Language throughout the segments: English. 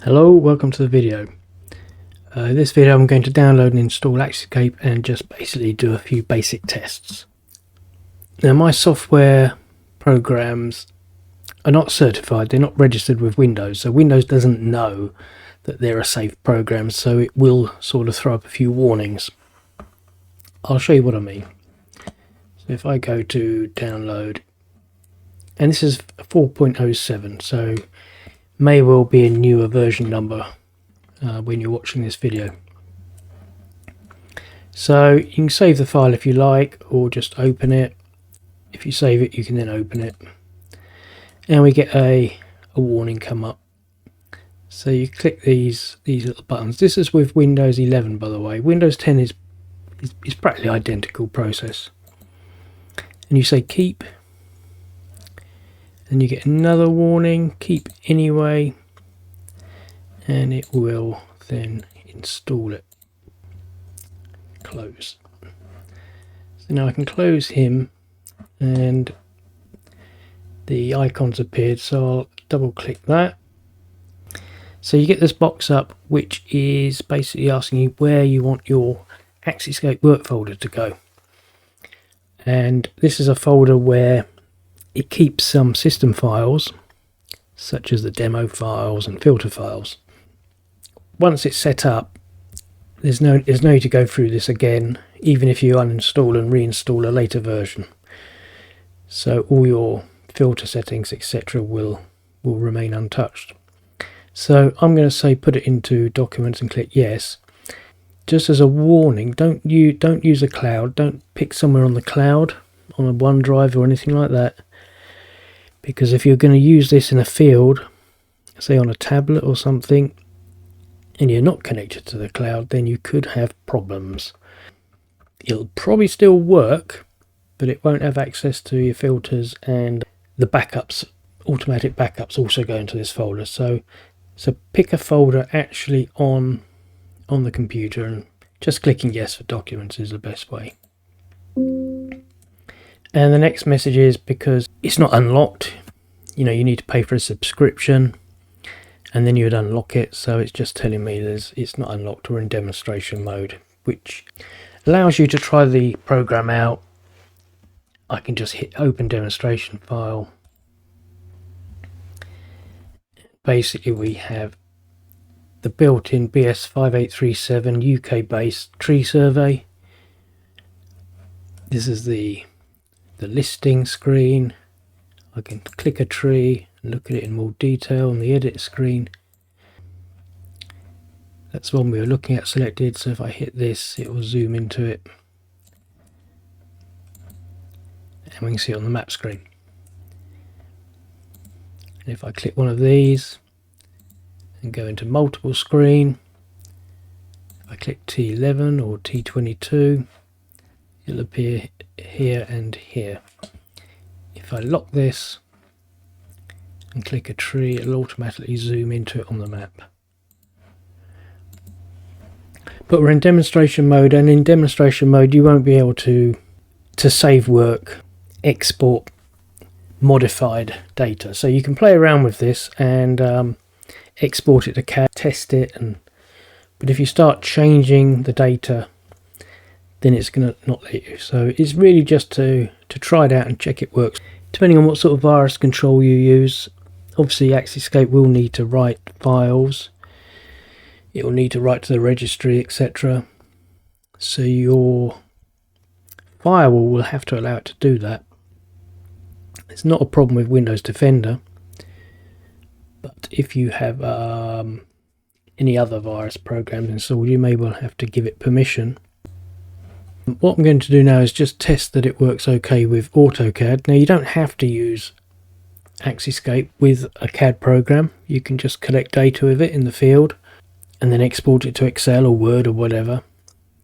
Hello, welcome to the video. In this video I'm going to download and install AxciScape and just basically do a few basic tests. Now my software programs are not certified, they're not registered with Windows, so Windows doesn't know that they're a safe program, so it will sort of throw up a few warnings. I'll show you what I mean. So if I go to download, and this is 4.07, so may well be a newer version number when you're watching this video. So you can save the file if you like, or just open it. If you save it, you can then open it, and we get a warning come up. So you click these little buttons. This is with Windows 11, by the way. Windows 10 is practically identical process, and you say keep, and you get another warning, keep anyway, and it will then install it. Close. So now I can close him and the icons appeared, so I'll double click that. So you get this box up which is basically asking you where you want your AxciScape work folder to go, and this is a folder where it keeps some system files such as the demo files and filter files. Once it's set up, there's no need to go through this again, even if you uninstall and reinstall a later version. So all your filter settings etc. will remain untouched. So I'm going to say put it into documents and click yes. Just as a warning, don't use a cloud, don't pick somewhere on the cloud, on a OneDrive or anything like that, because if you're going to use this in a field, say on a tablet or something, and you're not connected to the cloud, then you could have problems. It'll probably still work, but it won't have access to your filters, and the backups, automatic backups, also go into this folder. So pick a folder actually on the computer, and just clicking yes for documents is the best way. And the next message is, because it's not unlocked, you need to pay for a subscription, and then you would unlock it. So it's just telling me it's not unlocked or in demonstration mode, which allows you to try the program out. I can just hit open demonstration file. Basically we have the built-in BS5837 UK based tree survey. This is the listing screen. I can click a tree and look at it in more detail on the edit screen. That's the one we were looking at selected, so if I hit this it will zoom into it and we can see it on the map screen. And if I click one of these and go into multiple screen, if I click T11 or T22, it'll appear here and here. If I lock this and click a tree, it'll automatically zoom into it on the map. But we're in demonstration mode, and in demonstration mode you won't be able to save work, export modified data. So you can play around with this and export it to CAD, test it, but if you start changing the data, then it's going to not let you. So it's really just to try it out and check it works. Depending on what sort of virus control you use, obviously AxciScape will need to write files, it will need to write to the registry, etc. So your firewall will have to allow it to do that. It's not a problem with Windows Defender, but if you have any other virus programs installed, you may well have to give it permission. What I'm going to do now is just test that it works okay with AutoCAD. Now you don't have to use AxciScape with a CAD program. You can just collect data with it in the field and then export it to Excel or Word or whatever.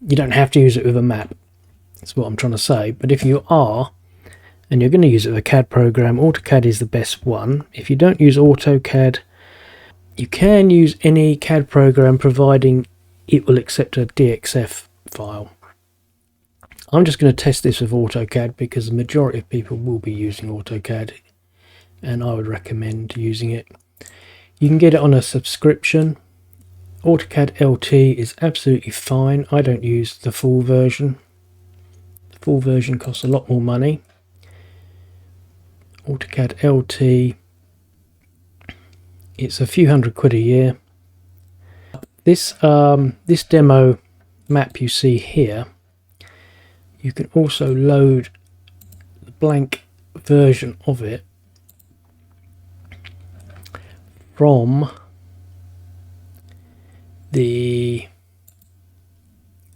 You don't have to use it with a map. That's what I'm trying to say. But if you are, and you're going to use it with a CAD program, AutoCAD is the best one. If you don't use AutoCAD, you can use any CAD program providing it will accept a DXF file. I'm just going to test this with AutoCAD because the majority of people will be using AutoCAD, and I would recommend using it. You can get it on a subscription. AutoCAD LT is absolutely fine. I don't use the full version. The full version costs a lot more money. AutoCAD LT, it's a few £100 a year. This this demo map you see here, you can also load the blank version of it from the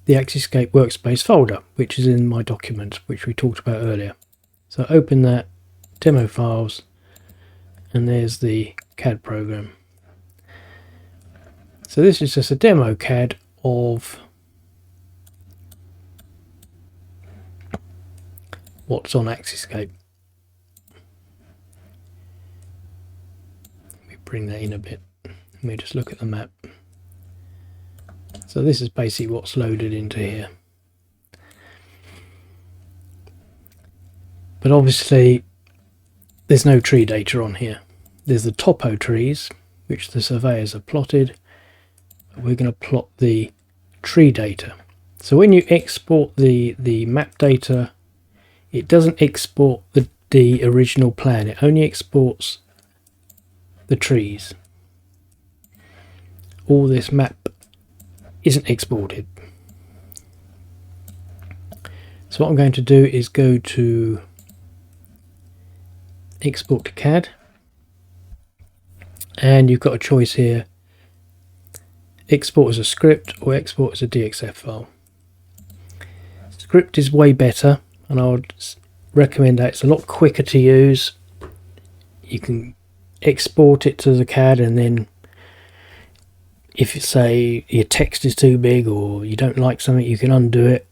AxciScape workspace folder, which is in my documents, which we talked about earlier. So open that, demo files, and there's the CAD program. So this is just a demo CAD of what's on AxciScape. Let me bring that in a bit. Let me just look at the map. So this is basically what's loaded into here. But obviously there's no tree data on here. There's the topo trees, which the surveyors have plotted. We're going to plot the tree data. So when you export the map data, it doesn't export the original plan. It only exports the trees. All this map isn't exported. So what I'm going to do is go to export to CAD, and you've got a choice here: export as a script or export as a DXF file. Script is way better, and I would recommend that. It's a lot quicker to use. You can export it to the CAD, and then if you say your text is too big or you don't like something, you can undo it,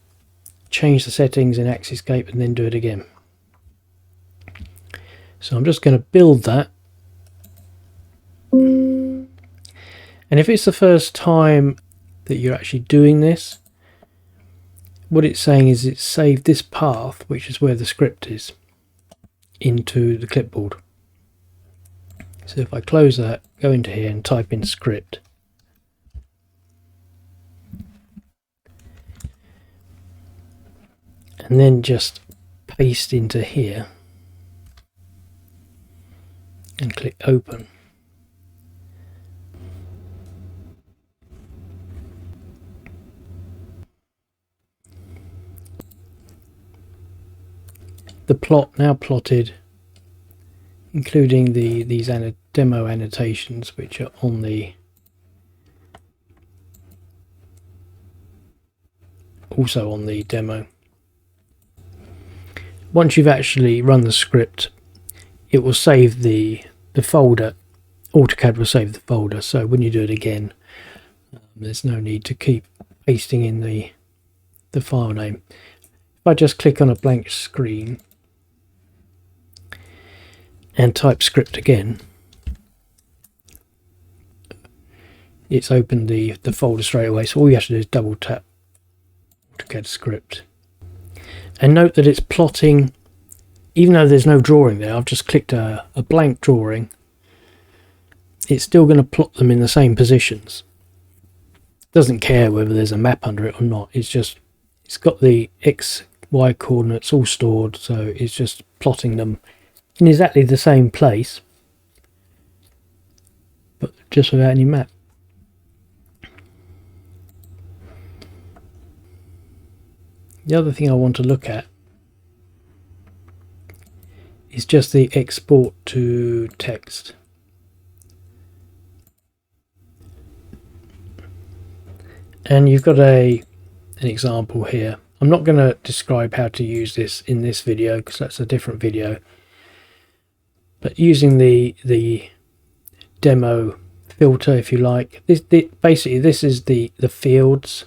change the settings in AxciScape, and then do it again. So I'm just going to build that. And if it's the first time that you're actually doing this, what it's saying is it's saved this path, which is where the script is, into the clipboard. So if I close that, go into here and type in script, and then just paste into here and click open. The plot now plotted, including these demo annotations, which are on the also on the demo. Once you've actually run the script, it will save the folder. AutoCAD will save the folder, so when you do it again, there's no need to keep pasting in the file name. If I just click on a blank screen and type script again, it's opened the folder straight away. So all you have to do is double tap AutoCAD script, and note that it's plotting, even though there's no drawing there. I've just clicked a blank drawing. It's still going to plot them in the same positions. It doesn't care whether there's a map under it or not. It's got the X, Y coordinates all stored, so it's just plotting them in exactly the same place, but just without any map. The other thing I want to look at is just the export to text. And you've got an example here. I'm not going to describe how to use this in this video because that's a different video. But using the demo filter, if you like, basically this is the fields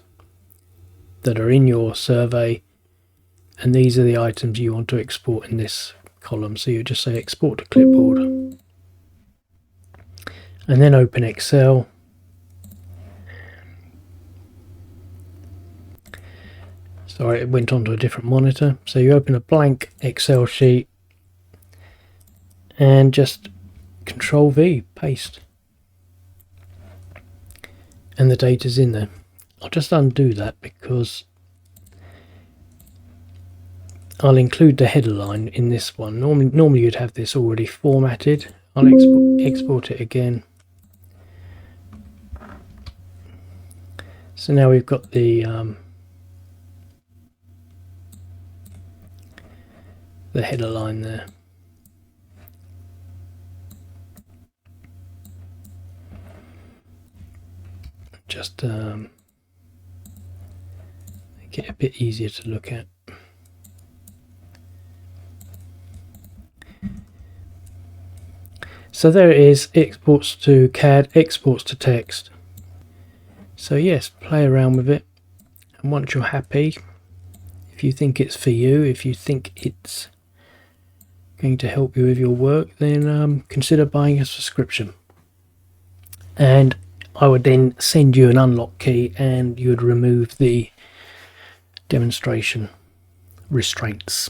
that are in your survey, and these are the items you want to export in this column. So you just say export to clipboard, and then open Excel. Sorry, it went onto a different monitor. So you open a blank Excel sheet and just Control V, paste. and the data's in there. I'll just undo that because I'll include the header line in this one. Normally you'd have this already formatted. I'll export it again. So now we've got the header line there. Just make it a bit easier to look at. So there it is, exports to CAD, exports to text. So yes, play around with it, and once you're happy, if you think it's for you, if you think it's going to help you with your work, then consider buying a subscription. And I would then send you an unlock key and you would remove the demonstration restraints.